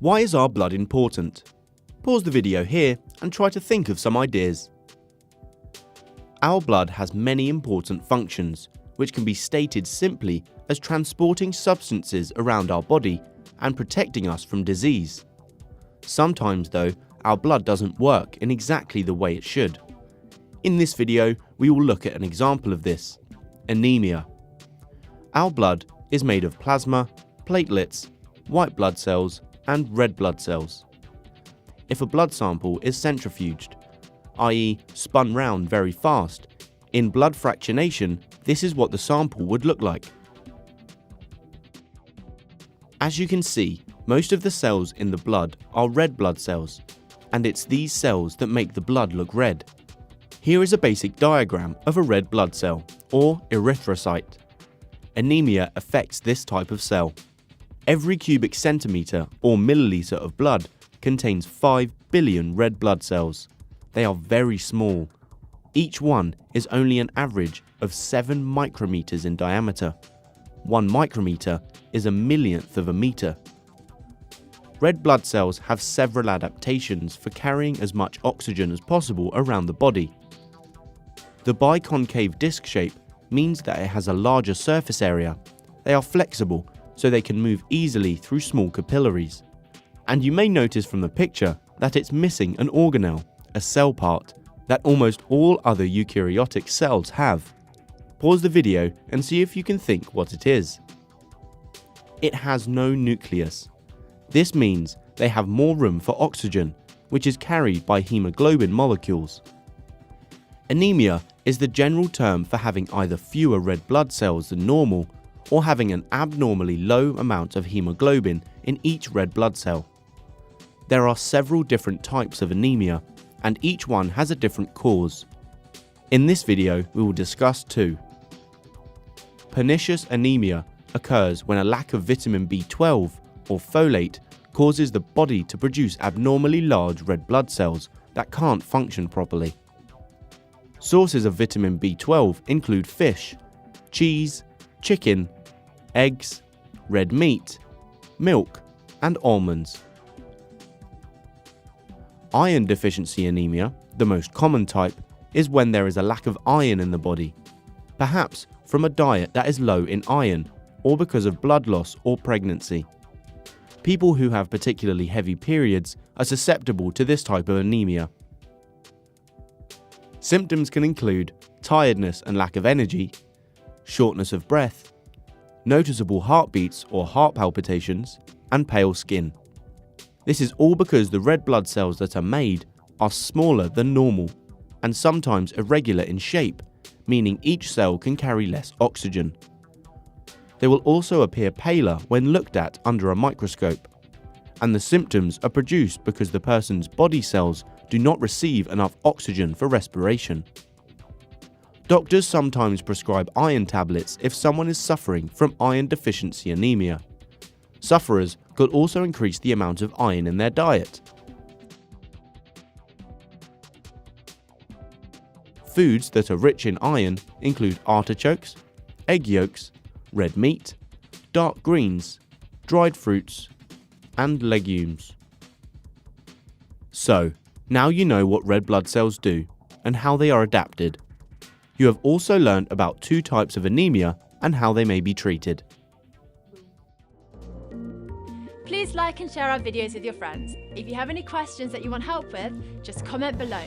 Why is our blood important? Pause the video here and try to think of some ideas. Our blood has many important functions, which can be stated simply as transporting substances around our body and protecting us from disease. Sometimes though, our blood doesn't work in exactly the way it should. In this video, we will look at an example of this: anemia. Our blood is made of plasma, platelets, white blood cells, and red blood cells. If a blood sample is centrifuged, i.e. spun round very fast, in blood fractionation, this is what the sample would look like. As you can see, most of the cells in the blood are red blood cells, and it's these cells that make the blood look red. Here is a basic diagram of a red blood cell, or erythrocyte. Anemia affects this type of cell. Every cubic centimetre or milliliter of blood contains 5 billion red blood cells. They are very small. Each one is only an average of 7 micrometers in diameter. 1 micrometer is a millionth of a meter. Red blood cells have several adaptations for carrying as much oxygen as possible around the body. The biconcave disc shape means that it has a larger surface area. They are flexible, so they can move easily through small capillaries. And you may notice from the picture that it's missing an organelle, a cell part, that almost all other eukaryotic cells have. Pause the video and see if you can think what it is. It has no nucleus. This means they have more room for oxygen, which is carried by hemoglobin molecules. Anemia is the general term for having either fewer red blood cells than normal or having an abnormally low amount of hemoglobin in each red blood cell. There are several different types of anemia, and each one has a different cause. In this video, we will discuss 2. Pernicious anemia occurs when a lack of vitamin B12 or folate causes the body to produce abnormally large red blood cells that can't function properly. Sources of vitamin B12 include fish, cheese, chicken, eggs, red meat, milk, and almonds. Iron deficiency anemia, the most common type, is when there is a lack of iron in the body, perhaps from a diet that is low in iron or because of blood loss or pregnancy. People who have particularly heavy periods are susceptible to this type of anemia. Symptoms can include tiredness and lack of energy, shortness of breath, noticeable heartbeats or heart palpitations, and pale skin. This is all because the red blood cells that are made are smaller than normal and sometimes irregular in shape, meaning each cell can carry less oxygen. They will also appear paler when looked at under a microscope, and the symptoms are produced because the person's body cells do not receive enough oxygen for respiration. Doctors sometimes prescribe iron tablets if someone is suffering from iron deficiency anemia. Sufferers could also increase the amount of iron in their diet. Foods that are rich in iron include artichokes, egg yolks, red meat, dark greens, dried fruits, and legumes. So, now you know what red blood cells do and how they are adapted. You have also learned about 2 types of anemia and how they may be treated. Please like and share our videos with your friends. If you have any questions that you want help with, just comment below.